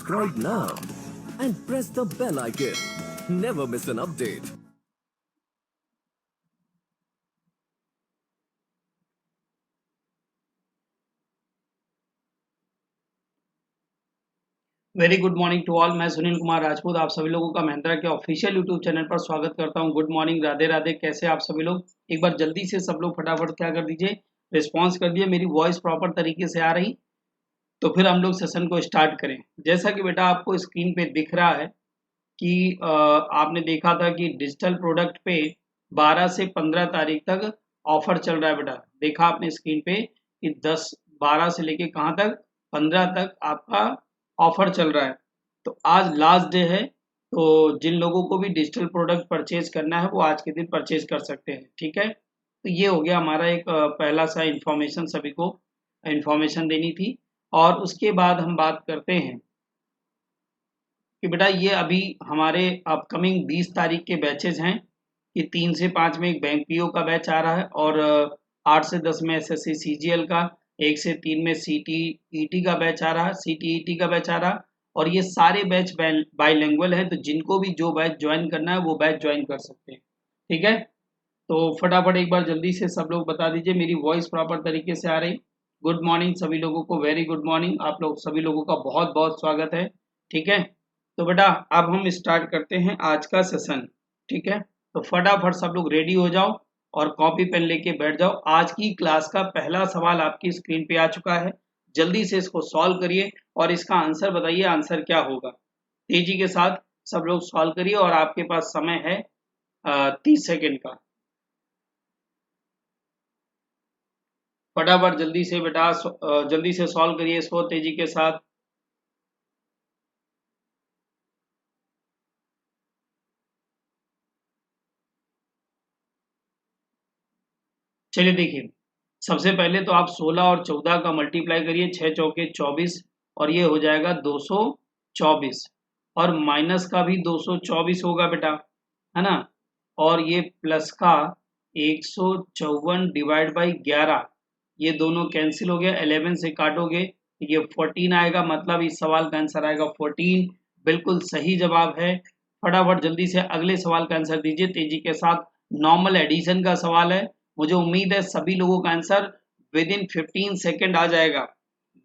subscribe now and press the bell icon. Never miss an update. Very good morning to all. मैं सुनील कुमार राजपूत आप सभी लोगों का महिंद्रा के ऑफिशियल यूट्यूब चैनल पर स्वागत करता हूं। Good morning, Radhe Radhe. कैसे आप सभी लोग? एक बार जल्दी से सब लोग फटाफट क्या कर दीजिए, रिस्पॉन्स कर दिए। मेरी वॉइस प्रॉपर तरीके से आ रही तो फिर हम लोग सेशन को स्टार्ट करें। जैसा कि बेटा आपको स्क्रीन पे दिख रहा है कि आपने देखा था कि डिजिटल प्रोडक्ट पे 12 से 15 तारीख तक ऑफर चल रहा है। बेटा देखा आपने स्क्रीन पे कि 12 से लेके कहाँ तक, 15 तक आपका ऑफर चल रहा है। तो आज लास्ट डे है, तो जिन लोगों को भी डिजिटल प्रोडक्ट परचेज करना है वो आज के दिन परचेज कर सकते हैं। ठीक है, तो ये हो गया हमारा एक पहला सा इंफॉर्मेशन, सभी को इंफॉर्मेशन देनी थी। और उसके बाद हम बात करते हैं कि बेटा ये अभी हमारे अपकमिंग 20 तारीख के बैचेज हैं कि 3 से 5 में एक बैंक पीओ का बैच आ रहा है और 8 से 10 में एसएससी सीजीएल का, 1 से 3 में सीटीईटी का बैच आ रहा है, सीटीईटी का बैच आ रहा है। और ये सारे बैच बाइलिंगुअल है, तो जिनको भी जो बैच ज्वाइन करना है वो बैच ज्वाइन कर सकते हैं। ठीक है, तो फटाफट एक बार जल्दी से सब लोग बता दीजिए मेरी वॉइस प्रॉपर तरीके से आ रही। गुड मॉर्निंग सभी लोगों को, वेरी गुड मॉर्निंग। आप लोग सभी लोगों का बहुत बहुत स्वागत है। ठीक है, तो बेटा अब हम स्टार्ट करते हैं आज का सेशन। ठीक है, तो फटाफट सब लोग रेडी हो जाओ और कॉपी पेन लेके बैठ जाओ। आज की क्लास का पहला सवाल आपकी स्क्रीन पे आ चुका है। जल्दी से इसको सॉल्व करिए और इसका आंसर बताइए, आंसर क्या होगा। तेजी के साथ सब लोग सॉल्व करिए और आपके पास समय है 30 सेकेंड का। फटाफट जल्दी से बेटा जल्दी से सॉल्व करिए इसको तेजी के साथ। चलिए देखिए, सबसे पहले तो आप 16 और 14 का मल्टीप्लाई करिए, 6 चौके 24 और ये हो जाएगा 224। और माइनस का भी 224 होगा बेटा, है ना। और ये प्लस का 154 डिवाइड बाई 11, ये दोनों कैंसिल हो गया। 11 से काटोगे ये 14 आएगा, मतलब इस सवाल का आंसर आएगा 14। बिल्कुल सही जवाब है। फटाफट जल्दी से अगले सवाल का आंसर दीजिए तेजी के साथ। नॉर्मल एडिशन का सवाल है, मुझे उम्मीद है सभी लोगों का आंसर विद इन 15 सेकेंड आ जाएगा।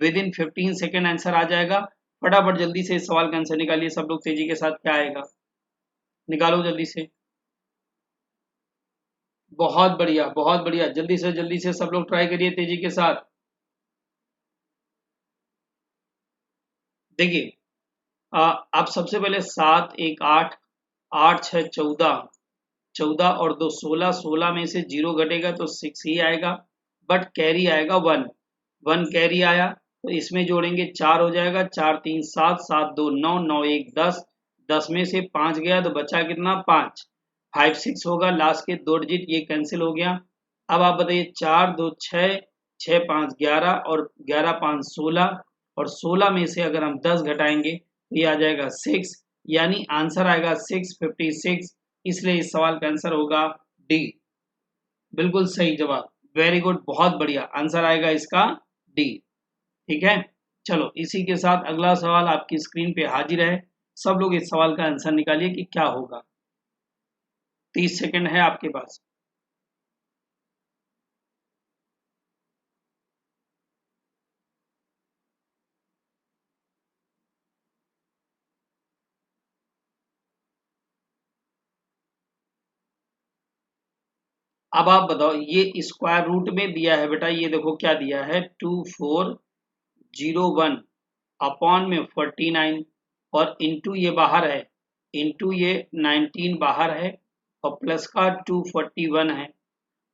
विद इन 15 सेकेंड आंसर आ जाएगा। फटाफट जल्दी से इस सवाल का आंसर निकालिए सब लोग तेजी के साथ। क्या आएगा, निकालो जल्दी से। बहुत बढ़िया, बहुत बढ़िया। जल्दी से सब लोग ट्राई करिए तेजी के साथ। देखिए आप सबसे पहले 7 1 8, 8 6 14, 14 और 2 16, 16 में से 0 घटेगा तो 6 ही आएगा, बट कैरी आएगा 1, 1 कैरी आया तो इसमें जोड़ेंगे 4 हो जाएगा, 4 3 7, 7 2 9, 9 1 10, 10 में से 5 गया तो बचा कितना, 5, 5 6 होगा। लास्ट के 2 डिजिट ये कैंसिल हो गया। अब आप बताइए 4 2 6, 6 5 11 और 11 5 16, और 16 में से अगर हम 10 घटाएंगे तो ये आ जाएगा 6, यानी आंसर आएगा 656। इसलिए इस सवाल का आंसर होगा डी। बिल्कुल सही जवाब, वेरी गुड, बहुत बढ़िया। आंसर आएगा इसका डी। ठीक है, चलो इसी के साथ अगला सवाल आपकी स्क्रीन पे हाजिर है। सब लोग इस सवाल का आंसर निकालिए कि क्या होगा। 30 सेकंड है आपके पास। अब आप बताओ, ये स्क्वायर रूट में दिया है बेटा, ये देखो क्या दिया है, 2401 अपॉन में 49, और इंटू ये बाहर है, इंटू ये 19 बाहर है, और प्लस का 241 है।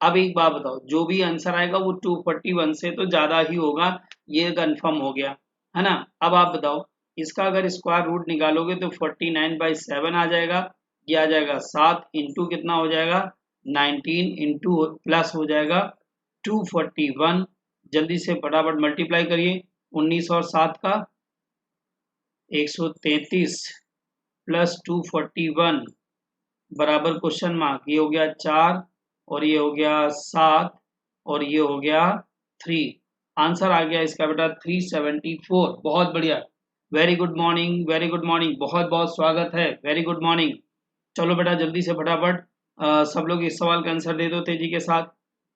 अब एक बात बताओ, जो भी आंसर आएगा वो 241 से तो ज्यादा ही होगा, ये कंफर्म हो गया, है ना। अब आप बताओ, इसका अगर स्क्वायर रूट निकालोगे तो 49/7 आ जाएगा। ये आ जाएगा 7 इंटू कितना हो जाएगा, 19 इंटू प्लस हो जाएगा 241। जल्दी से फटाफट मल्टीप्लाई करिए, 19 और 7 का 133 प्लस 241 बराबर क्वेश्चन मार्क, ये हो गया 4 और ये हो गया 7 और ये हो गया 3। आंसर आ गया इसका बेटा 374। बहुत बढ़िया, very good morning, very good morning, बहुत बहुत स्वागत है, वेरी गुड मॉर्निंग। चलो बेटा जल्दी से फटाफट सब लोग इस सवाल का आंसर दे दो तेजी के साथ।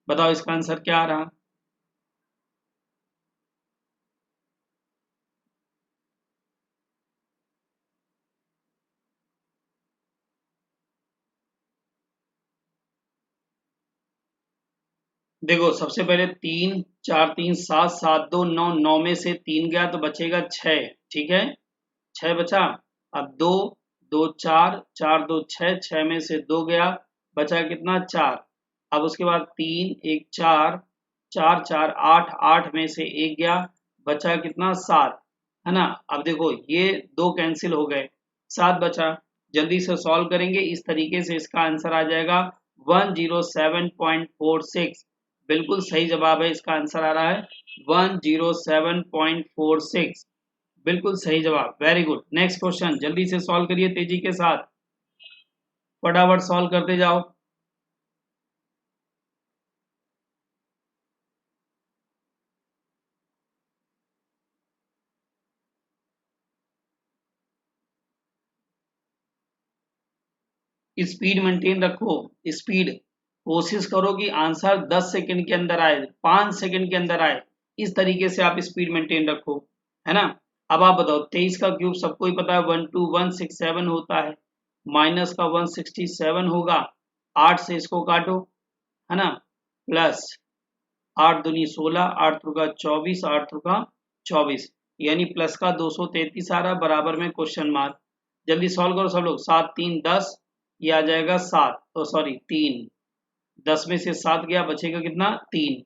बताओ इसका आंसर क्या आ रहा। देखो सबसे पहले 3 4 3 7 7 2 9 9 में से 3 गया तो बचेगा 6। ठीक है, 6 बचा। अब 2 2 4 4 2 6, 6 में से 2 गया, बचा कितना 4। अब उसके बाद 3 1 4 4 4 8 8 में से 1 गया, बचा कितना 7, है ना। अब देखो ये 2 कैंसिल हो गए, 7 बचा। जल्दी से सॉल्व करेंगे, इस तरीके से इसका आंसर आ जाएगा 107.46। बिल्कुल सही जवाब है, इसका आंसर आ रहा है 107.46। बिल्कुल सही जवाब, वेरी गुड। नेक्स्ट क्वेश्चन जल्दी से सॉल्व करिए तेजी के साथ, फटाफट सॉल्व करते जाओ। स्पीड मेंटेन रखो, स्पीड कोशिश करो कि आंसर 10 सेकंड के अंदर आए, 5 सेकंड के अंदर आए, इस तरीके से आप स्पीड मेंटेन रखो, है ना। अब आप बताओ 23 का क्यूब सबको ही पता है 12167 होता है, माइनस का 167 होगा, 8 से इसको काटो, है ना, प्लस 8 दूनी 16, 8 त्रिका 24, 8 त्रिका 24, यानी प्लस का 233 आ रहा, बराबर में क्वेश्चन मार्क। जल्दी सॉल्व करो सब लोग, 7 3 10, ये आ जाएगा 7, तो सॉरी 3, 10 में से 7 गया, बचेगा कितना 3,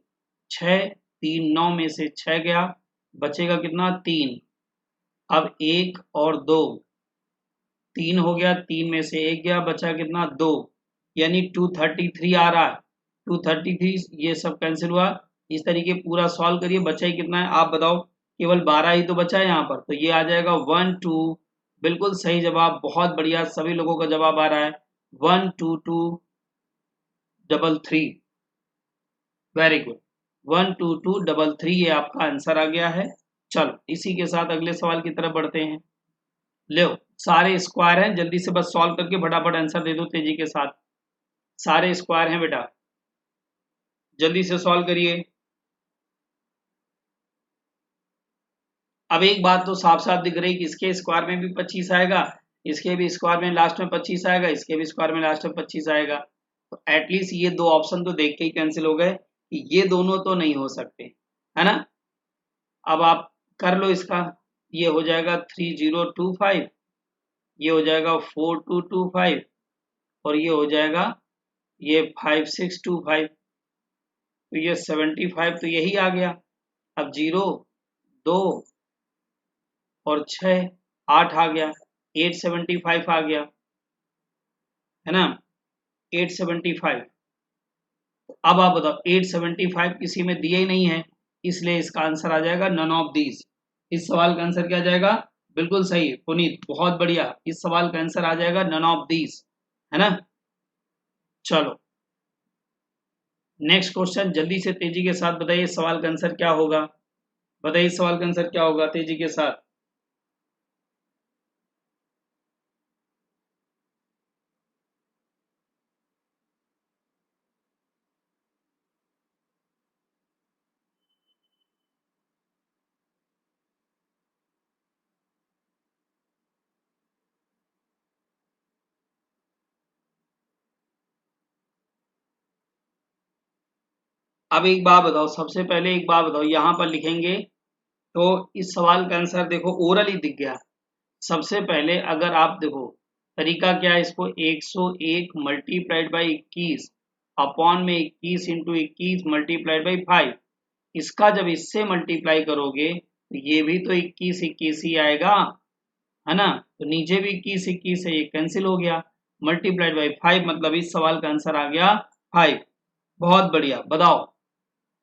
6 3 9 में से 6 गया, बचेगा कितना 3। अब 1 और 2, 3 हो गया, 3 में से 1 गया, बचा कितना 2, यानी 233 आ रहा है, 233, ये सब कैंसिल हुआ। इस तरीके पूरा सॉल्व करिए, बचा ही कितना है आप बताओ, केवल 12 ही तो बचा है यहाँ पर, तो ये आ जाएगा 1 2। बिल्कुल सही जवाब, बहुत बढ़िया, सभी लोगों का जवाब आ रहा है 12233। वेरी गुड, 12233 ये आपका आंसर आ गया है। चलो इसी के साथ अगले सवाल की तरफ बढ़ते हैं। लो सारे स्क्वायर हैं, जल्दी से बस सॉल्व करके फटाफट आंसर दे दो तेजी के साथ। सारे स्क्वायर हैं बेटा, जल्दी से सॉल्व करिए। अब एक बात तो साफ साफ दिख रही कि इसके स्क्वायर में भी 25 आएगा, इसके भी स्क्वायर में लास्ट में 25 आएगा, इसके भी स्क्वायर में लास्ट में 25 आएगा, तो एटलीस्ट ये दो ऑप्शन तो देख के ही कैंसिल हो गए कि ये दोनों तो नहीं हो सकते, है ना। अब आप कर लो इसका, ये हो जाएगा 3025, ये हो जाएगा 4225, और ये हो जाएगा ये 5625, तो ये 75 तो यही आ गया। अब 0 2 और 6 8 आ गया, 875 आ गया, है ना, 875। अब आप बताओ 875 किसी में दिए ही नहीं है, इसलिए इसका आंसर आ जाएगा नन ऑफ दीज। इस सवाल का आंसर क्या जाएगा, बिल्कुल सही पुनीत, बहुत बढ़िया, इस सवाल का आंसर आ जाएगा नन ऑफ दीज, है ना। चलो नेक्स्ट क्वेश्चन जल्दी से तेजी के साथ बताइए, सवाल का आंसर क्या होगा, बताइए सवाल का आंसर क्या होगा तेजी के साथ। अब एक बात बताओ, सबसे पहले एक बात बताओ, यहाँ पर लिखेंगे तो इस सवाल का आंसर देखो ओरल ही दिख गया। सबसे पहले अगर आप देखो तरीका क्या है, इसको 101 मल्टीप्लाइड बाई 21 अपॉन में 21 इंटू 21 मल्टीप्लाइड बाई 5, इसका जब इससे मल्टीप्लाई करोगे तो ये भी तो 21 21 ही आएगा, है ना, तो नीचे भी 21 21 है, ये कैंसिल हो गया, मल्टीप्लाइड बाई 5, मतलब इस सवाल का आंसर आ गया 5। बहुत बढ़िया, बताओ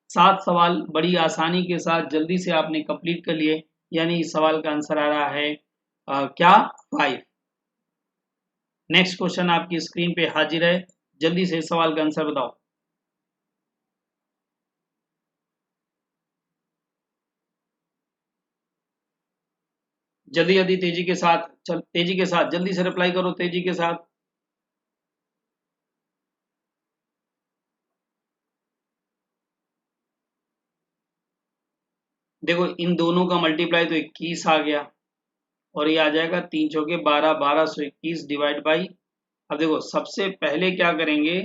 7 सवाल बड़ी आसानी के साथ जल्दी से आपने कंप्लीट कर लिए, यानी इस सवाल का आंसर आ रहा है क्या 5। नेक्स्ट क्वेश्चन आपकी स्क्रीन पे हाजिर है, जल्दी से इस सवाल का आंसर बताओ। जल्दी जल्दी तेजी के साथ, चल तेजी के साथ जल्दी से रिप्लाई करो, तेजी के साथ। देखो इन दोनों का मल्टीप्लाई तो 21 आ गया, और ये आ जाएगा 3 चौके 12, 1221 डिवाइड बाई। अब देखो सबसे पहले क्या करेंगे,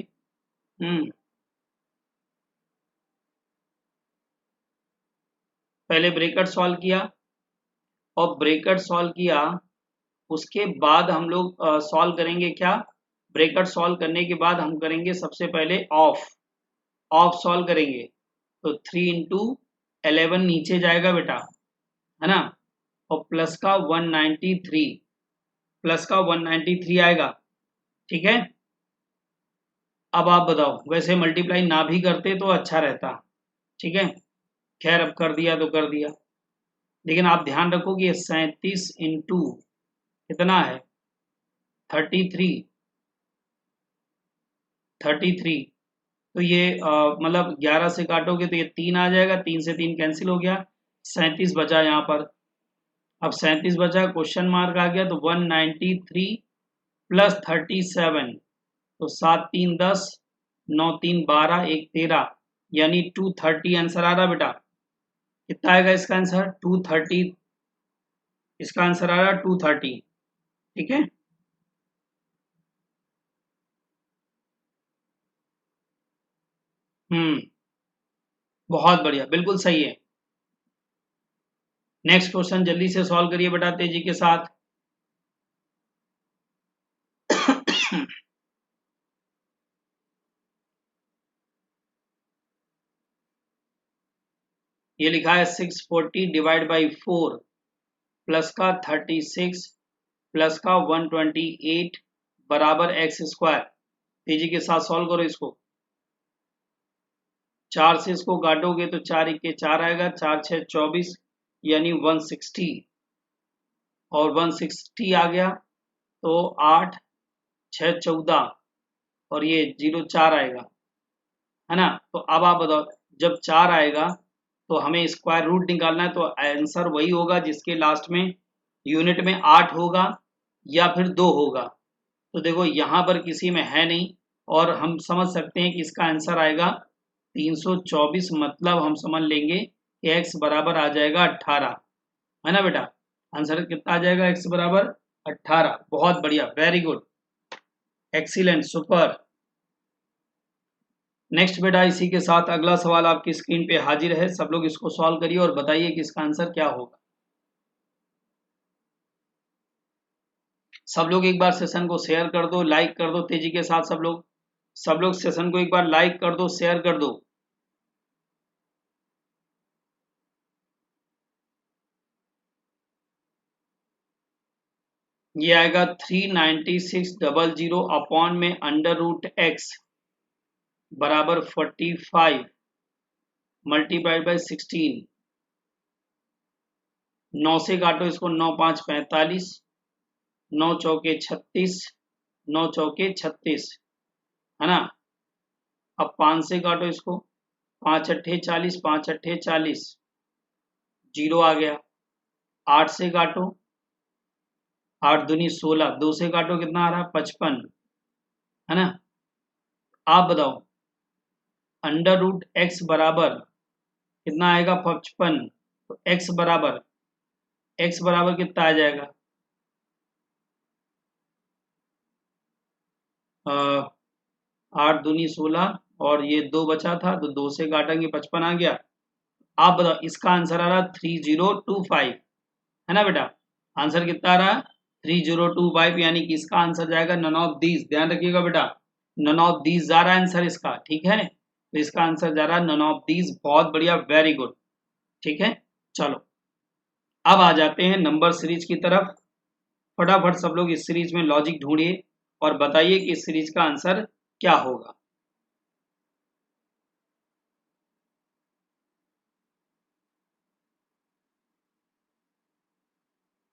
पहले ब्रेकेट सॉल्व किया, और ब्रेकेट सॉल्व किया उसके बाद हम लोग सॉल्व करेंगे क्या, ब्रेकेट सॉल्व करने के बाद हम करेंगे सबसे पहले ऑफ सॉल्व करेंगे। तो 3 इंटू 11 नीचे जाएगा बेटा, है ना, और प्लस का 193, प्लस का 193 आएगा, ठीक है। अब आप बताओ, वैसे मल्टीप्लाई ना भी करते तो अच्छा रहता, ठीक है, खैर अब कर दिया तो कर दिया, लेकिन आप ध्यान रखो कि ये 37 इंटू कितना है 33, 33, तो ये मतलब 11 से काटोगे तो ये 3 आ जाएगा, 3 से 3 कैंसिल हो गया, 37 बचा यहाँ पर। अब 37 बचा, क्वेश्चन मार्क आ गया, तो 193 प्लस 37, तो 7 3 10, 9 3 12, 1 13, यानी 230 आंसर आ रहा बेटा। कितना आएगा इसका आंसर 230, इसका आंसर आ रहा 230, ठीक है। बहुत बढ़िया, बिल्कुल सही है। नेक्स्ट क्वेश्चन जल्दी से सॉल्व करिए बेटा तेजी के साथ। ये लिखा है 640 डिवाइड बाई 4 प्लस का 36 प्लस का 128 बराबर एक्स स्क्वायर। तेजी के साथ सॉल्व करो इसको। 4 से इसको काटोगे तो 4 1 4 आएगा, 4 6 24, यानी 160, और 160 आ गया तो 8 6 14, और ये 0 4 आएगा, है ना। तो अब आप बताओ, जब 4 आएगा तो हमें स्क्वायर रूट निकालना है, तो आंसर वही होगा जिसके लास्ट में यूनिट में 8 होगा या फिर 2 होगा। तो देखो यहाँ पर किसी में है नहीं, और हम समझ सकते हैं कि इसका आंसर आएगा 324, मतलब हम समझ लेंगे कि x बराबर आ जाएगा 18, है ना बेटा। आंसर कितना आ जाएगा, x बराबर 18। बहुत बढ़िया, very good, excellent, super. Next बेटा इसी के साथ अगला सवाल आपकी स्क्रीन पे हाजिर है, सब लोग इसको सॉल्व करिए और बताइए कि इसका आंसर क्या होगा। सब लोग एक बार सेशन को शेयर कर दो, लाइक कर दो तेजी के साथ, सब लोग सेशन को एक बार लाइक कर दो, शेयर कर दो। ये आएगा 39600 अपॉन में अंडर रूट एक्स बराबर 45 मल्टीप्लाइड बाई 16। 9 से काटो इसको, 9 5 45, 9 चौके 36, 9 चौके 36, है ना। अब 5 से काटो इसको, 5 अट्ठे 40, 5 अट्ठे 40, 0 आ गया। 8 से काटो, 8 दूनी 16, 2 से काटो कितना आ रहा 55, है ना। आप बताओ अंडर रूट एक्स बराबर कितना आएगा 55, तो एक्स बराबर कितना आ जाएगा, 8 दूनी 16, और ये 2 बचा था तो 2 से काटेंगे 55 आ गया। आप बताओ इसका आंसर आ रहा 3025, है ना बेटा। आंसर कितना आ रहा 3025, यानी कि इसका आंसर जाएगा नन ऑफ दीज। ध्यान रखिएगा बेटा, नन ऑफ दीज जा रहा है आंसर इसका, ठीक है। तो इसका आंसर जा रहा है नन ऑफ दीज। बहुत बढ़िया, वेरी गुड, ठीक है। चलो अब आ जाते हैं नंबर सीरीज की तरफ। फटाफट सब लोग इस सीरीज में लॉजिक ढूंढिए और बताइए कि इस सीरीज का आंसर क्या होगा।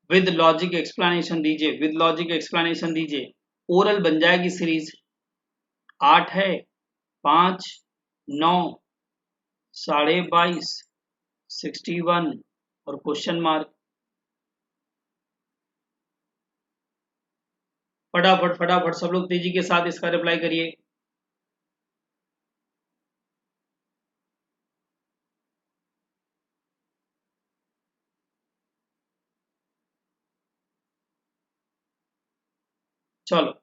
विद लॉजिक एक्सप्लेनेशन दीजिए, विद लॉजिक एक्सप्लेनेशन दीजिए। ओरल बन जाएगी सीरीज। 8 है, 5, 9, 22.5, 61 और क्वेश्चन मार्क। फटाफट फटाफट सब लोग तेजी के साथ इसका रिप्लाई करिए। चलो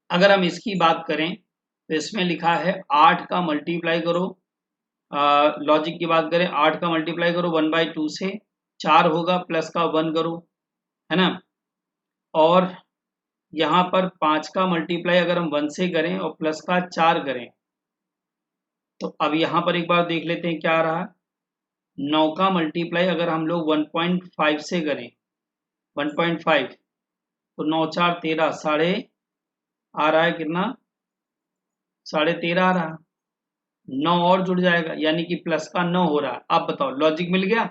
अगर हम इसकी बात करें तो इसमें लिखा है 8 का मल्टीप्लाई करो, लॉजिक की बात करें 8 का मल्टीप्लाई करो 1/2 से, 4 होगा प्लस का 1 करो, है ना। और यहाँ पर 5 का मल्टीप्लाई अगर हम 1 से करें और प्लस का 4 करें, तो अब यहाँ पर एक बार देख लेते हैं क्या आ रहा है। 9 का मल्टीप्लाई अगर हम लोग 1.5 से करें, 1.5, तो 9 4 13, साढ़े आ रहा है कितना, 13.5 आ रहा है। 9 और जुड़ जाएगा यानी कि प्लस का 9 हो रहा है। अब बताओ लॉजिक मिल गया।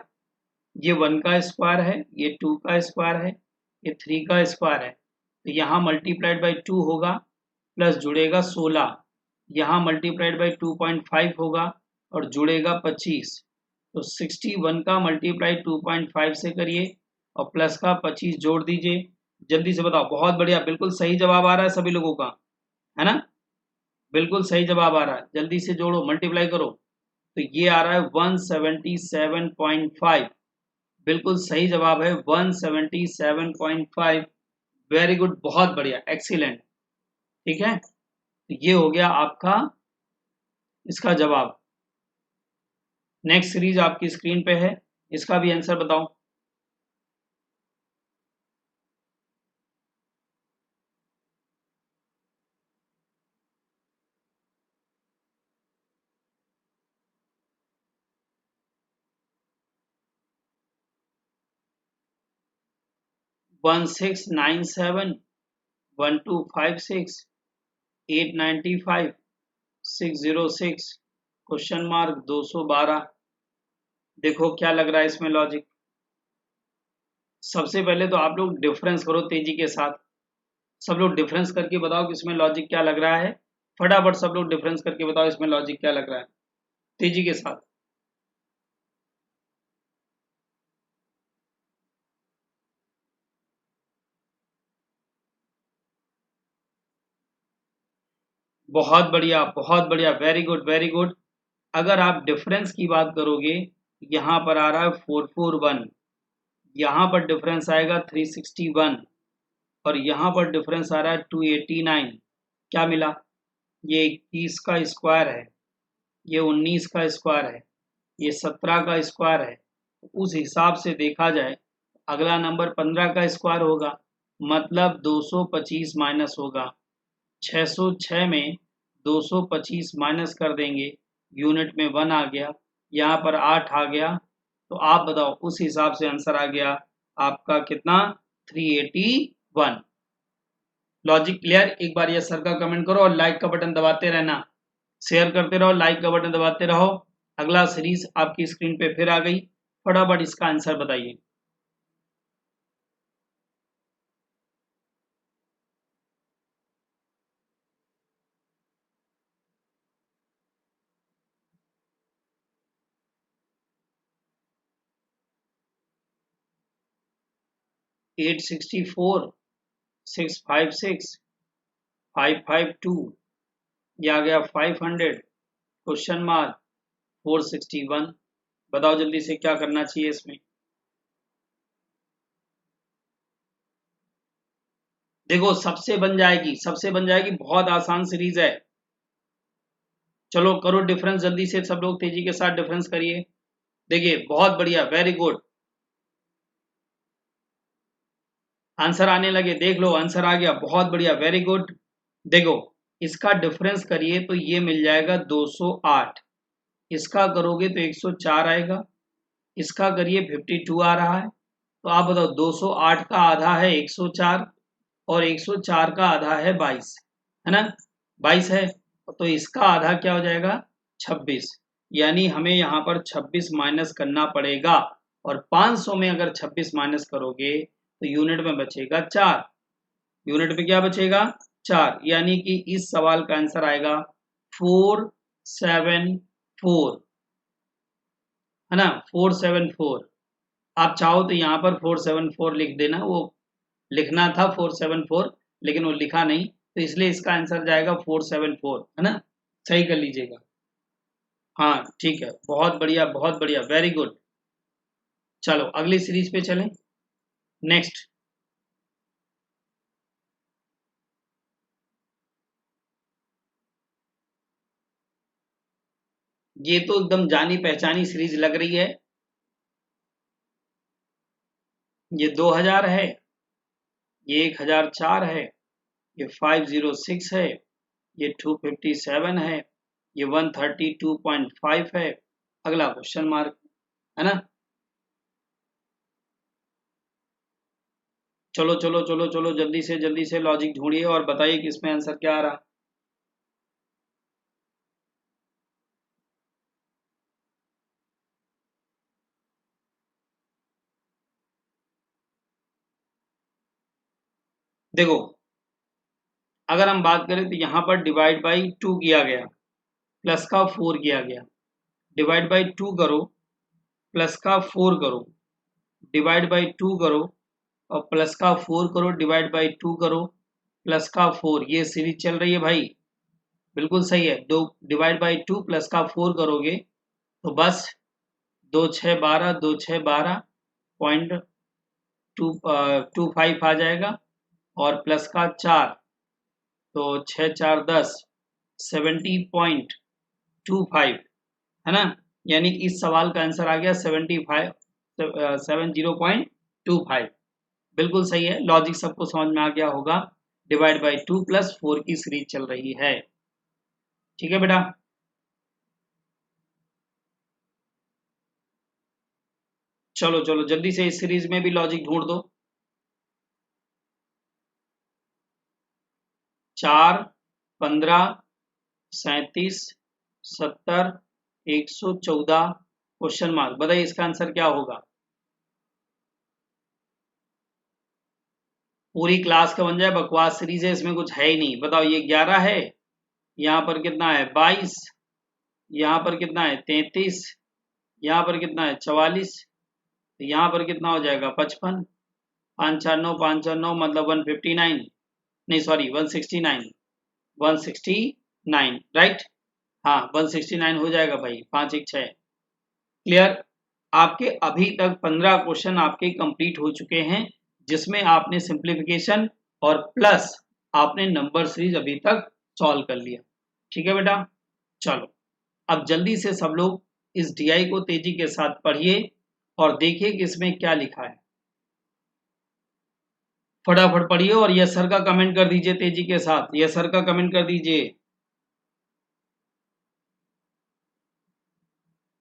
ये 1 का स्क्वायर है, ये 2 का स्क्वायर है, ये 3 का स्क्वायर है, तो यहाँ मल्टीप्लाइड बाई 2 होगा, प्लस जुड़ेगा 16, यहाँ मल्टीप्लाइड बाई 2.5 होगा और जुड़ेगा 25, तो 61 का मल्टीप्लाई 2.5 से करिए और प्लस का 25 जोड़ दीजिए। जल्दी से बताओ। बहुत बढ़िया, बिल्कुल सही जवाब आ रहा है सभी लोगों का, है ना। बिल्कुल सही जवाब आ रहा है, जल्दी से जोड़ो, मल्टीप्लाई करो। तो ये आ रहा है 177.5, बिल्कुल सही जवाब है 177.5। वेरी गुड, बहुत बढ़िया, एक्सीलेंट। ठीक है, तो ये हो गया आपका इसका जवाब। नेक्स्ट सीरीज आपकी स्क्रीन पे है, इसका भी आंसर बताओ। One 1697, 1256, 895, 606, question mark 212। देखो क्या लग रहा है इसमें लॉजिक। सबसे पहले तो आप लोग डिफरेंस करो तेजी के साथ, सब लोग डिफरेंस करके बताओ कि इसमें लॉजिक क्या लग रहा है। फटाफट सब लोग डिफरेंस करके बताओ इसमें लॉजिक क्या लग रहा है तेजी के साथ। बहुत बढ़िया, बहुत बढ़िया, वेरी गुड वेरी गुड। अगर आप डिफरेंस की बात करोगे, यहाँ पर आ रहा है 441, यहाँ पर डिफरेंस आएगा 361 और यहाँ पर डिफरेंस आ रहा है 289। क्या मिला, ये 21 का स्क्वायर है, ये 19 का स्क्वायर है, ये 17 का स्क्वायर है। उस हिसाब से देखा जाए अगला नंबर 15 का स्क्वायर होगा, मतलब 225 माइनस होगा। 606 में 225 माइनस कर देंगे, यूनिट में 1 आ गया, यहाँ पर 8 आ गया, तो आप बताओ उस हिसाब से आंसर आ गया आपका कितना, 381। Logic clear. एक बार ये सर का कमेंट करो और लाइक का बटन दबाते रहना, शेयर करते रहो, लाइक का बटन दबाते रहो। अगला सीरीज आपकी स्क्रीन पे फिर आ गई, फटाफट इसका आंसर बताइए। एट 64, 656, 552, ये आ गया 500, क्वेश्चन मार्क 461। बताओ जल्दी से क्या करना चाहिए इसमें। देखो सबसे बन जाएगी, सबसे बन जाएगी, बहुत आसान सीरीज है। चलो करो डिफरेंस जल्दी से, सब लोग तेजी के साथ डिफरेंस करिए। देखिए बहुत बढ़िया, वेरी गुड, आंसर आने लगे, देख लो आंसर आ गया, बहुत बढ़िया, वेरी गुड। देखो इसका डिफरेंस करिए तो ये मिल जाएगा 208, इसका करोगे तो 104 आएगा, इसका करिए 52 आ रहा है। तो आप बताओ 208 का आधा है 104 और 104 का आधा है 22, है ना, 22 है, तो इसका आधा क्या हो जाएगा 26, यानी हमें यहाँ पर 26 माइनस करना पड़ेगा। और 500 में अगर 26 माइनस करोगे तो यूनिट में बचेगा 4, यूनिट में क्या बचेगा 4, यानी कि इस सवाल का आंसर आएगा 474। है ना, 474। आप चाहो तो यहाँ पर 474 लिख देना, वो लिखना था 474 लेकिन वो लिखा नहीं, तो इसलिए इसका आंसर जाएगा 474, है ना, सही कर लीजिएगा। हाँ ठीक है, बहुत बढ़िया, वेरी गुड। चलो अगली सीरीज पे चलें। नेक्स्ट, ये तो एकदम जानी पहचानी सीरीज लग रही है। ये 2000 है, ये 1004 है, ये 506 है, ये 257 है, ये 132.5 है, अगला क्वेश्चन मार्क, है ना। चलो चलो चलो चलो, जल्दी से लॉजिक ढूंढिए और बताइए कि इसमें आंसर क्या आ रहा। देखो, अगर हम बात करें तो यहाँ पर डिवाइड बाई 2 किया गया, प्लस का 4 किया गया, डिवाइड बाई 2 करो, प्लस का 4 करो, डिवाइड बाई 2 करो और प्लस का 4 करो, डिवाइड बाई 2 करो, प्लस का 4, ये सीरीज चल रही है भाई, बिल्कुल सही है। दो डिवाइड बाई 2 प्लस का 4 करोगे तो बस 2 6 12, 2 6 12 पॉइंट 25 आ जाएगा, और प्लस का 4 तो 6 4 10 70.25, है ना। यानी इस सवाल का आंसर आ गया 70.25। बिल्कुल सही है, लॉजिक सबको समझ में आ गया होगा। डिवाइड बाई 2 प्लस 4 की सीरीज चल रही है। ठीक है बेटा, चलो चलो जल्दी से इस सीरीज में भी लॉजिक ढूंढ दो। 4 15 37 70 114 क्वेश्चन मार्क, बताइए इसका आंसर क्या होगा। पूरी क्लास का बन जाए, बकवास सीरीज है, इसमें कुछ है ही नहीं। बताओ, ये 11 है, यहाँ पर कितना है 22, यहाँ पर कितना है 33, यहाँ पर कितना है 44, तो यहाँ पर कितना हो जाएगा 55, 5 4 9 मतलब 159, नहीं सॉरी 169, 169 राइट। हाँ 169 हो जाएगा भाई, 5 1 6। क्लियर। आपके अभी तक 15 क्वेश्चन आपके कंप्लीट हो चुके हैं, जिसमें आपने सिंप्लीफिकेशन और प्लस आपने नंबर सीरीज अभी तक सॉल्व कर लिया। ठीक है बेटा, चलो अब जल्दी से सब लोग इस डीआई को तेजी के साथ पढ़िए और देखिए कि इसमें क्या लिखा है। फटाफट पढ़िए और यस सर का कमेंट कर दीजिए तेजी के साथ, यस सर का कमेंट कर दीजिए।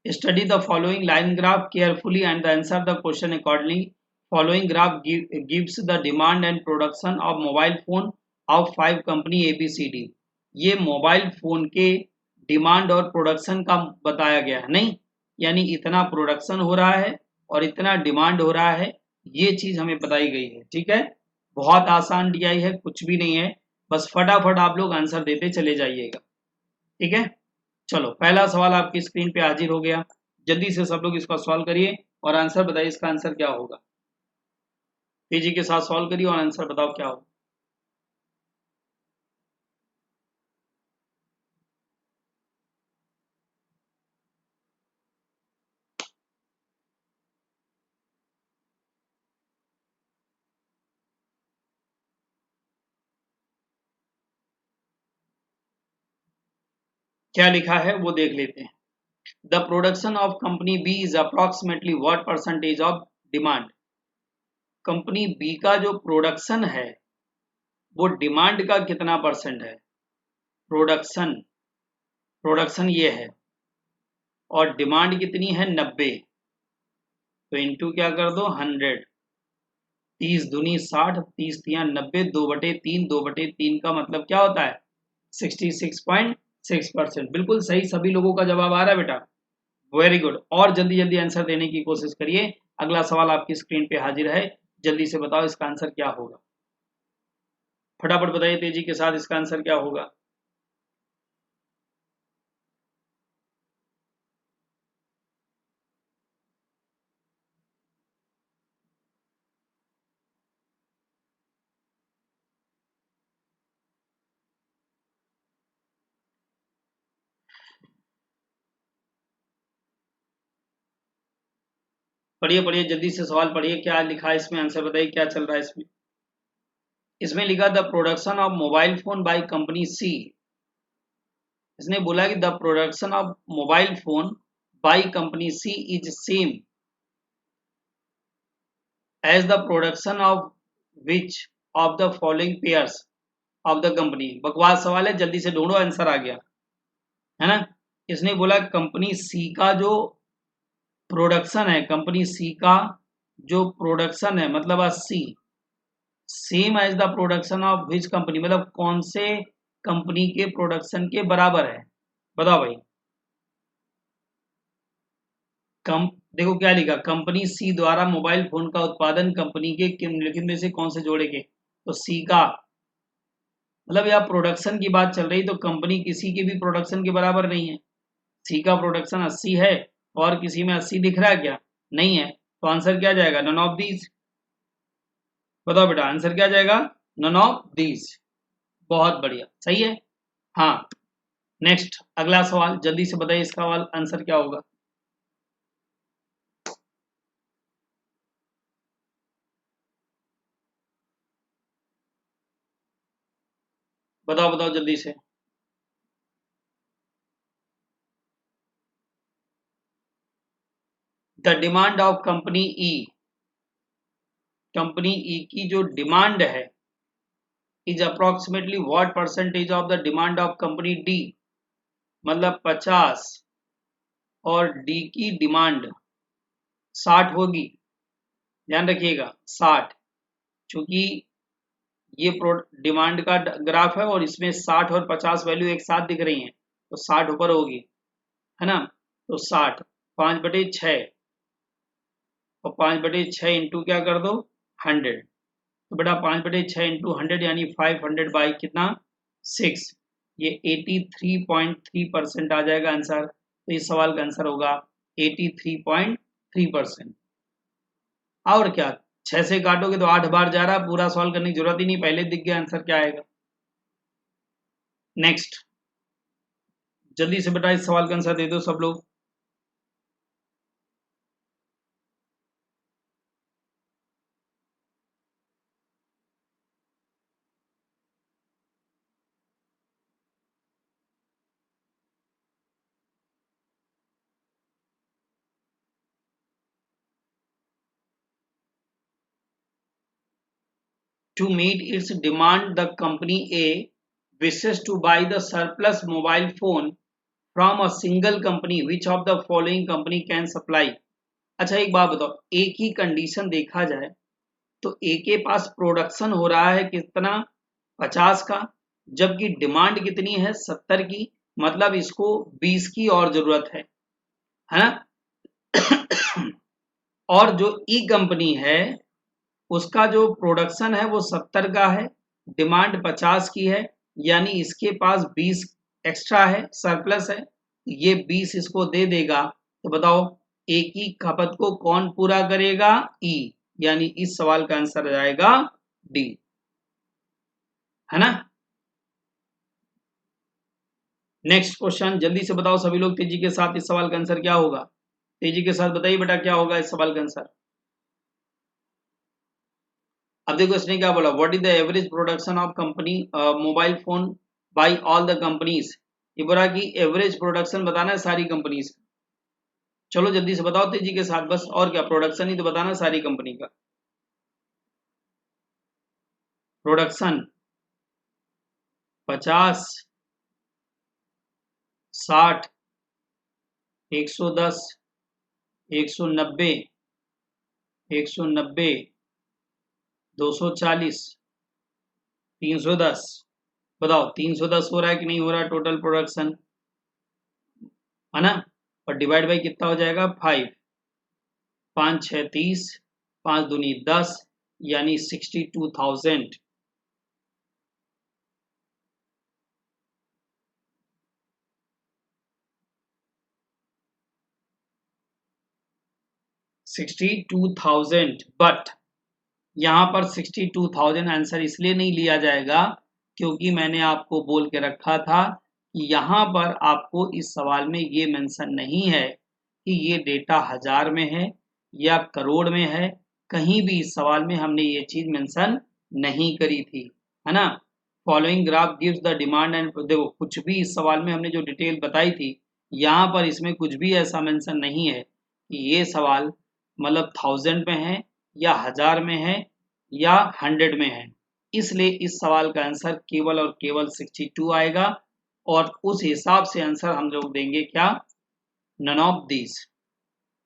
Study the following line graph carefully and answer the question accordingly. Following graph gives the demand and production of mobile phone of 5 company ABCD. ये मोबाइल फोन के डिमांड और प्रोडक्शन का बताया गया है, नहीं यानी इतना प्रोडक्शन हो रहा है और इतना डिमांड हो रहा है, ये चीज हमें बताई गई है। ठीक है, बहुत आसान डीआई है, कुछ भी नहीं है, बस फटाफट आप लोग आंसर देते चले जाइएगा। ठीक है, चलो पहला सवाल आपकी स्क्रीन पे हाजिर हो गया, जल्दी से सब लोग इसका सॉल्व करिए और आंसर बताइए इसका आंसर क्या होगा। तेजी के साथ सॉल्व करिए और आंसर बताओ क्या होगा। क्या लिखा है वो देख लेते हैं। The production of company B is approximately what percentage of demand. Company B का जो प्रोडक्शन है वो डिमांड का कितना परसेंट है। प्रोडक्शन, प्रोडक्शन ये है और डिमांड कितनी है 90, तो इनटू क्या कर दो 100, 30 दूनी 60, 30 तिया 90, 2/3, 2/3 का मतलब क्या होता है 66.6%। बिल्कुल सही, सभी लोगों का जवाब आ रहा है बेटा, वेरी गुड। और जल्दी जल्दी आंसर देने की कोशिश करिए। अगला सवाल आपकी स्क्रीन पे हाजिर है, जल्दी से बताओ इसका आंसर क्या होगा। फटाफट बताइए तेजी के साथ इसका आंसर क्या होगा। पढ़िए पढ़िए जल्दी से सवाल पढ़िए, क्या लिखा है इसमें, आंसर बताइए क्या चल रहा है इसमें। इसमें लिखा the production of mobile phone by company C. इसने बोला कि the production of mobile phone by company C is same as the production of which of the following pairs of the company. बकवास सवाल है, जल्दी से ढूंढो, आंसर आ गया है ना। इसने बोला कंपनी सी का जो प्रोडक्शन है, कंपनी सी का जो प्रोडक्शन है मतलब 80 same as the production of which company, मतलब कौन से कंपनी के प्रोडक्शन के बराबर है। बताओ भाई। देखो क्या लिखा, कंपनी सी द्वारा मोबाइल फोन का उत्पादन कंपनी के निम्नलिखित में से कौन से जोड़े के, तो सी का मतलब यहाँ प्रोडक्शन की बात चल रही, तो कंपनी किसी के भी प्रोडक्शन के बराबर नहीं है। सी का प्रोडक्शन 80 है और किसी में 80 दिख रहा है क्या, नहीं है, तो आंसर क्या जाएगा, नन ऑफ दीज। बताओ बेटा आंसर क्या जाएगा, नन ऑफ दीज। बहुत बढ़िया, सही है। हाँ नेक्स्ट अगला सवाल जल्दी से बताइए, इसका सवाल आंसर क्या होगा। बताओ बताओ जल्दी से। The demand of company E, company E की जो डिमांड है is approximately what percentage of the demand of company D, मतलब 50 और डी की डिमांड 60 होगी, ध्यान रखिएगा 60, क्योंकि ये डिमांड का ग्राफ है और इसमें 60 और 50 वैल्यू एक साथ दिख रही हैं, तो 60 ऊपर होगी, है ना। तो 60 5/6 और 5/6 इंटू क्या कर दो 100, तो बेटा 5/6 इंटू 100 यानी 500 बाई कितना 6, ये 83.3% आ जाएगा आंसर। तो इस सवाल का आंसर होगा 83.3%। और क्या, 6 से काटोगे तो 8 बार जा रहा, पूरा सॉल्व करने की जरूरत ही नहीं, पहले दिख गया आंसर क्या आएगा। नेक्स्ट जल्दी से बेटा इस सवाल का आंसर दे दो सब लोग। To meet its demand, the company A wishes to buy the surplus mobile phone from a single company. Which of the following company can supply? अच्छा एक बात बताओ, एक ही कंडीशन देखा जाए तो ए के पास प्रोडक्शन हो रहा है कितना 50 का, जबकि डिमांड कितनी है 70 की, मतलब इसको 20 की और जरूरत है ना। और जो ई कंपनी है उसका जो प्रोडक्शन है वो 70 का है, डिमांड 50 की है, यानी इसके पास 20 एक्स्ट्रा है, सरप्लस है, ये 20 इसको दे देगा। तो बताओ एक ही खपत को कौन पूरा करेगा, ई, यानी इस सवाल का आंसर जाएगा डी, है ना। नेक्स्ट क्वेश्चन जल्दी से बताओ सभी लोग तेजी के साथ, इस सवाल का आंसर क्या होगा, तेजी के साथ बताइए बेटा क्या होगा इस सवाल का आंसर। अब देखो इसने क्या बोला, what is the average production of company mobile phone by all the companies. ये बोला कि एवरेज प्रोडक्शन बताना है सारी कंपनीज का। चलो जल्दी से बताओ तेजी के साथ, बस और क्या, प्रोडक्शन ही तो बताना सारी कंपनी का। प्रोडक्शन 50 60 110 190 190 240 310। बताओ 310 हो रहा है कि नहीं हो रहा टोटल प्रोडक्शन, है ना। और डिवाइड बाई कितना हो जाएगा 5, 5 6 30, 5 दूनी 10, यानी 62,000। बट यहाँ पर 62,000 आंसर इसलिए नहीं लिया जाएगा क्योंकि मैंने आपको बोल के रखा था कि यहाँ पर आपको इस सवाल में ये मेंशन नहीं है कि ये डेटा हजार में है या करोड़ में है, कहीं भी इस सवाल में हमने ये चीज मेंशन नहीं करी थी, है ना। Following graph gives the demand and, देखो कुछ भी इस सवाल में हमने जो डिटेल बताई थी, यहाँ पर इसमें कुछ भी ऐसा मेंशन नहीं है कि ये सवाल मतलब 1000 में है या 1000 में है या 100 में है। इसलिए इस सवाल का आंसर केवल और केवल 62 आएगा, और उस हिसाब से आंसर हम लोग देंगे क्या, नन ऑफ दिस।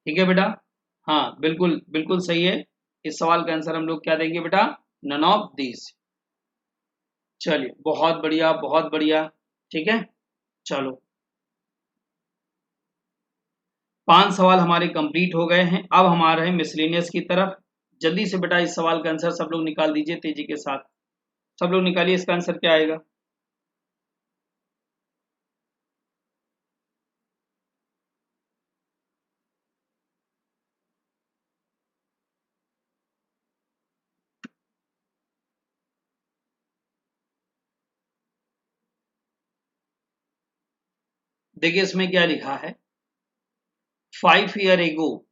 ठीक है बेटा, हाँ बिल्कुल बिल्कुल सही है। इस सवाल का आंसर हम लोग क्या देंगे बेटा, नन ऑफ दिस। चलिए बहुत बढ़िया बहुत बढ़िया। ठीक है, चलो 5 सवाल हमारे कंप्लीट हो गए हैं। अब हम आ रहे हैं मिसलेनियस की तरफ। जल्दी से बेटा इस सवाल का आंसर सब लोग निकाल दीजिए तेजी के साथ। सब लोग निकालिए, इसका आंसर क्या आएगा। देखिए इसमें क्या लिखा है, 5 year ago,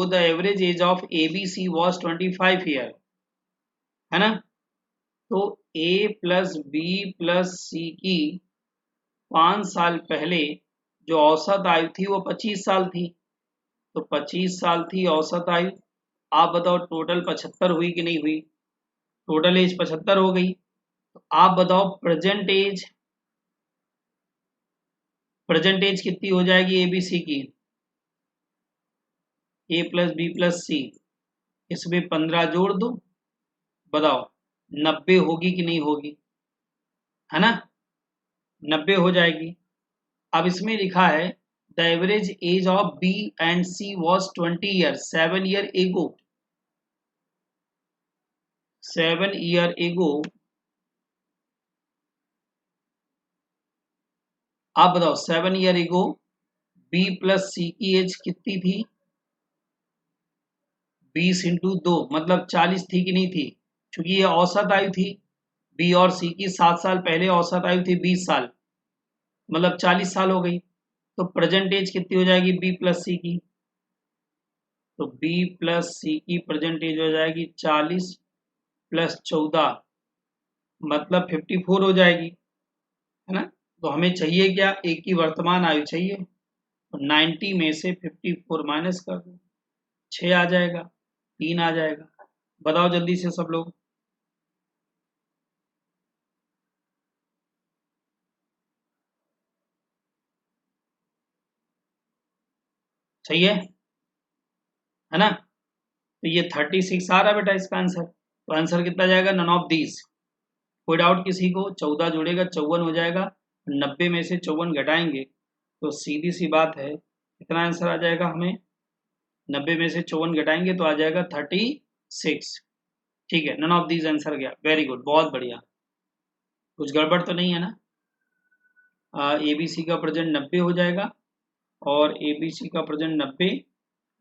the average age of ABC was 25 year, है ना। तो A plus B plus C की 5 साल पहले जो औसत आयु थी वो 25 साल थी। तो 25 साल थी औसत आयु। आप बताओ टोटल 75 हुई कि नहीं हुई, टोटल एज 75 हो गई। तो आप बताओ प्रेजेंट एज कितनी हो जाएगी ABC की, A plus B plus C, इसमें 15 जोड़ दो, बताओ 90 होगी कि नहीं होगी, है ना, 90 हो जाएगी। अब इसमें लिखा है the average age of B and C was 20 year, 7 year ago, 7 year ago. आप बताओ 7 year ago B plus C की एज कितनी थी, 20 इंटू 2 मतलब 40 थी कि नहीं थी, क्योंकि ये औसत आयु थी। B और C की 7 साल पहले औसत आयु थी 20 साल, मतलब 40 साल हो गई। तो प्रेजेंट एज कितनी हो जाएगी B प्लस C की, तो B प्लस C की प्रेजेंट एज हो जाएगी 40 प्लस 14 मतलब 54 हो जाएगी, है ना। तो हमें चाहिए क्या, एक की वर्तमान आयु चाहिए। तो 90 में से 54 माइनस कर दो, 6 आ जाएगा, 3 आ जाएगा। बताओ जल्दी से सब लोग। सही है ना। तो ये 36 आ रहा बेटा इसका आंसर। तो आंसर कितना जाएगा, नन ऑफ दीज। कोई डाउट किसी को, 14 जुड़ेगा 54 हो जाएगा, 90 में से 54 घटाएंगे तो सीधी सी बात है कितना आंसर आ जाएगा हमें, 90 में से 54 घटाएंगे तो आ जाएगा 36। ठीक है, नन ऑफ दीज आंसर गया, वेरी गुड बहुत बढ़िया। कुछ गड़बड़ तो नहीं है ना। ABC का प्रेजेंट 90 हो जाएगा, और ABC का प्रेजेंट 90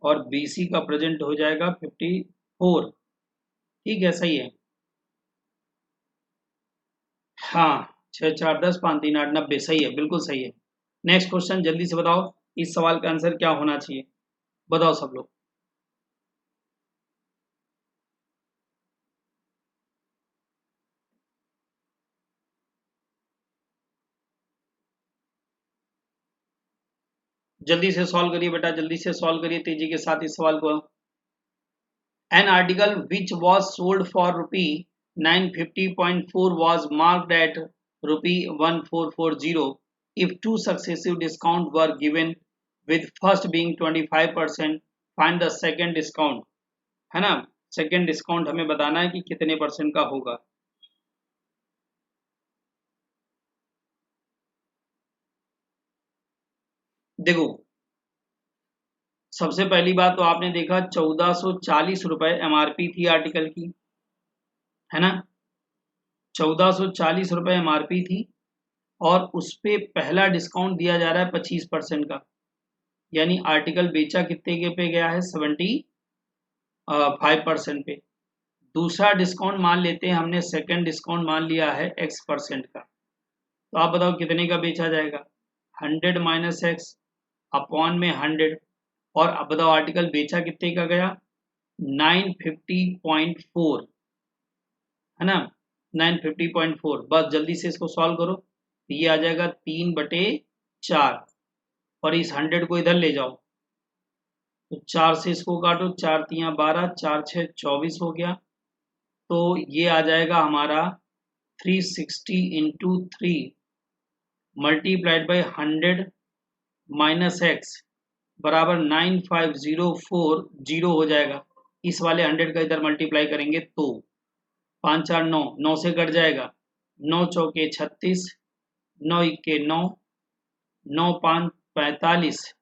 और BC का प्रेजेंट हो जाएगा 54। ठीक है, सही है। हाँ 6 4 10 5 3 8 90, सही है, बिल्कुल सही है। नेक्स्ट क्वेश्चन जल्दी से बताओ, इस सवाल का आंसर क्या होना चाहिए, बताओ सब लोग। जल्दी से सॉल्व करिए बेटा, जल्दी से सॉल्व करिए तेजी के साथ इस सवाल को। An article which was sold for ₹950.4 was marked at ₹1440 if two successive discounts were given with first being 25%, find the second discount, है ना। सेकेंड डिस्काउंट हमें बताना है कि कितने परसेंट का होगा। देखो सबसे पहली बात तो आपने देखा 1440 रुपए MRP थी आर्टिकल की, है ना। 1440 रुपए MRP थी, और उस पे पहला डिस्काउंट दिया जा रहा है 25% का, यानी आर्टिकल बेचा कितने के पे गया है, 75% पे। दूसरा डिस्काउंट मान लेते हैं हमने, सेकंड डिस्काउंट मान लिया है X% का। तो आप बताओ कितने का बेचा जाएगा, 100 माइनस एक्स अपॉन में 100। और अब बताओ आर्टिकल बेचा कितने का गया, 950.4, है ना, 950.4। बस जल्दी से इसको सॉल्व करो, तो ये आ जाएगा 3/4। और इस 100 को इधर ले जाओ, तो 4 से इसको काटो, 4 तियाँ 12, 4 6 24 हो गया। तो ये आ जाएगा हमारा 360 into 3 multiplied by 100 minus x बराबर 9504 हो जाएगा। इस वाले 100 का इधर मल्टीप्लाई करेंगे तो 5 4 9, 9 से कट जाएगा, 9 चौके 36, 9 इक्के 9, 9 5 45,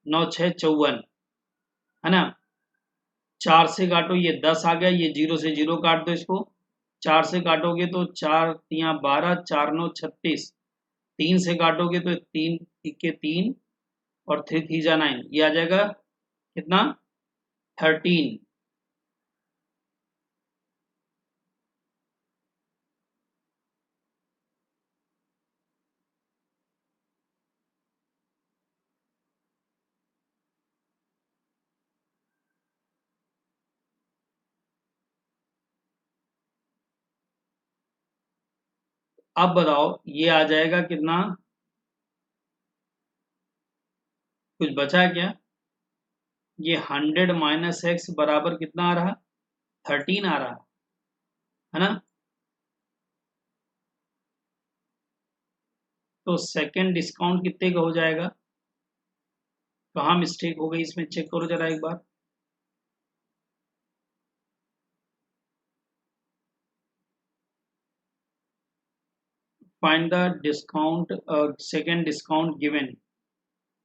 9 6 54, है ना। 4 से काटो, ये 10 आ गया, ये 0 से 0 काट दो इसको। 4 से काटोगे तो 4 तियाँ 12, 4 9 36। 3 से काटोगे तो 3 इक्के 3 और 3 3 जा 9, ये आ जाएगा कितना, 13। अब बताओ ये आ जाएगा कितना, कुछ बचा क्या, ये 100 माइनस एक्स बराबर कितना आ रहा, 13 आ रहा, है ना। तो सेकंड डिस्काउंट कितने का हो जाएगा, कहाँ मिस्टेक हो गई इसमें, चेक करो जरा एक बार। Find the discount, second discount given.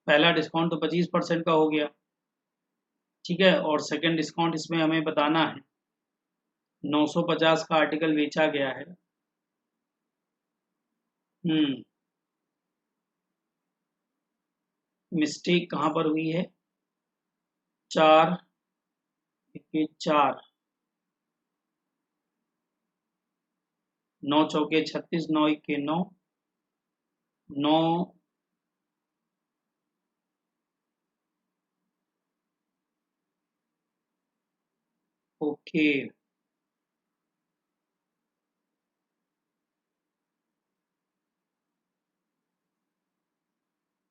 पहला डिस्काउंट तो 25% का हो गया, ठीक है, और सेकंड डिस्काउंट इसमें हमें बताना है। 950 का आर्टिकल बेचा गया है। मिस्टेक कहाँ पर हुई है, 4 इक्के 4, 9 चौके 36, 9 इक्के 9, 9 ओके।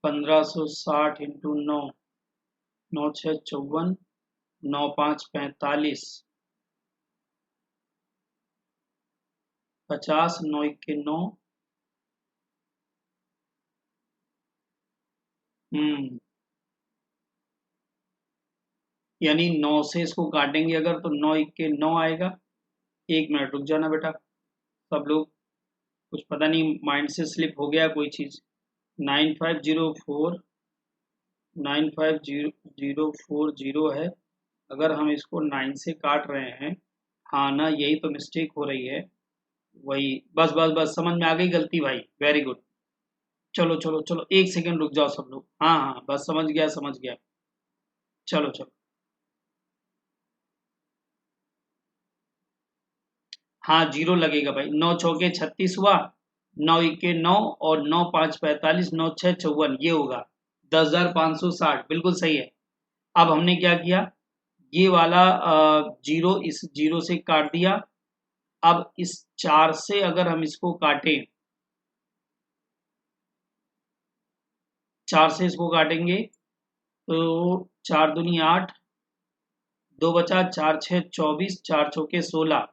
1560 इंटू 9, 9 6 54, 9 5 45, 50, 9 इक्के 9। यानी 9 से इसको काटेंगे अगर तो 9 इक्के 9 आएगा। 1 मिनट रुक जाना बेटा, सब लोग, कुछ पता नहीं माइंड से स्लिप हो गया कोई चीज़। 9504 है, अगर हम इसको 9 से काट रहे हैं, हाँ ना, यही तो मिस्टेक हो रही है। वही, बस बस बस समझ में आ गई गलती भाई, वेरी गुड। चलो चलो चलो 1 सेकंड रुक जाओ सब लोग, हाँ हाँ बस समझ गया समझ गया। चलो चलो, हाँ 0 लगेगा भाई, 9 चौके 36 हुआ, 9 इक्के 9 और 9 5 45, 9 6 54, ये होगा 10,560, बिल्कुल सही है। अब हमने क्या किया, ये वाला 0 इस 0 से काट दिया। अब इस 4 से अगर हम इसको काटें, 4 से इसको काटेंगे तो 4 दूनी 8, 2 बचा, 4 6 24, 4 चौके 16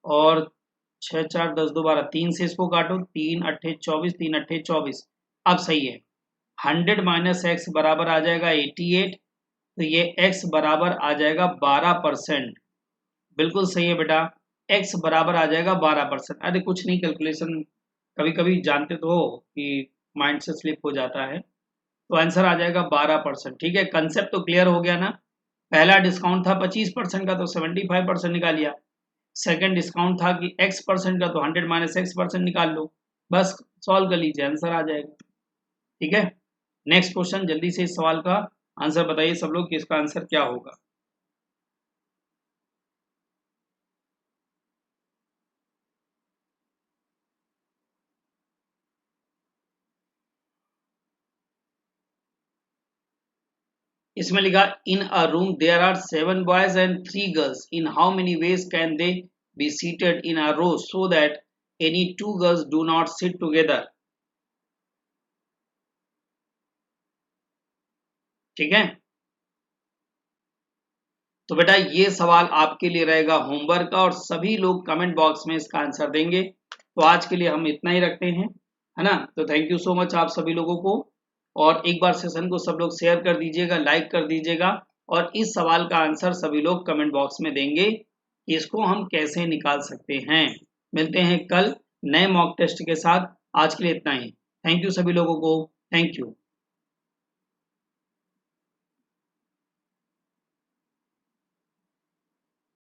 और 6 4 10 2 12, 3 से इसको काटो, 3 अट्ठे 24, 3 अट्ठे 24। अब सही है, 100 माइनस एक्स बराबर आ जाएगा 88, तो ये x बराबर आ जाएगा 12%। बिल्कुल सही है बेटा, x बराबर आ जाएगा 12%। अरे कुछ नहीं, कैलकुलेशन कभी कभी जानते तो हो कि माइंड से स्लिप हो जाता है। तो आंसर आ जाएगा 12%। ठीक है, कंसेप्ट तो क्लियर हो गया ना। पहला डिस्काउंट था 25% का, तो 75% निकाल लिया। सेकंड डिस्काउंट था कि x% का, तो 100 माइनस x% निकाल लो, बस सॉल्व कर लीजिए, आंसर आ जाएगा। ठीक है, नेक्स्ट क्वेश्चन, जल्दी से इस सवाल का आंसर बताइए सब लोग कि इसका आंसर क्या होगा। इसमें लिखा in a room there are 7 boys and 3 girls in how many ways can they be seated in a row so that any 2 girls do not sit together. ठीक है, तो बेटा ये सवाल आपके लिए रहेगा होमवर्क का और सभी लोग कमेंट बॉक्स में इसका आंसर देंगे। तो आज के लिए हम इतना ही रखते हैं, है ना। तो थैंक यू सो मच आप सभी लोगों को, और एक बार सेशन को सब लोग शेयर कर दीजिएगा, लाइक कर दीजिएगा, और इस सवाल का आंसर सभी लोग कमेंट बॉक्स में देंगे कि इसको हम कैसे निकाल सकते हैं। मिलते हैं कल नए मॉक टेस्ट के साथ। आज के लिए इतना ही। थैंक यू सभी लोगों को, थैंक यू।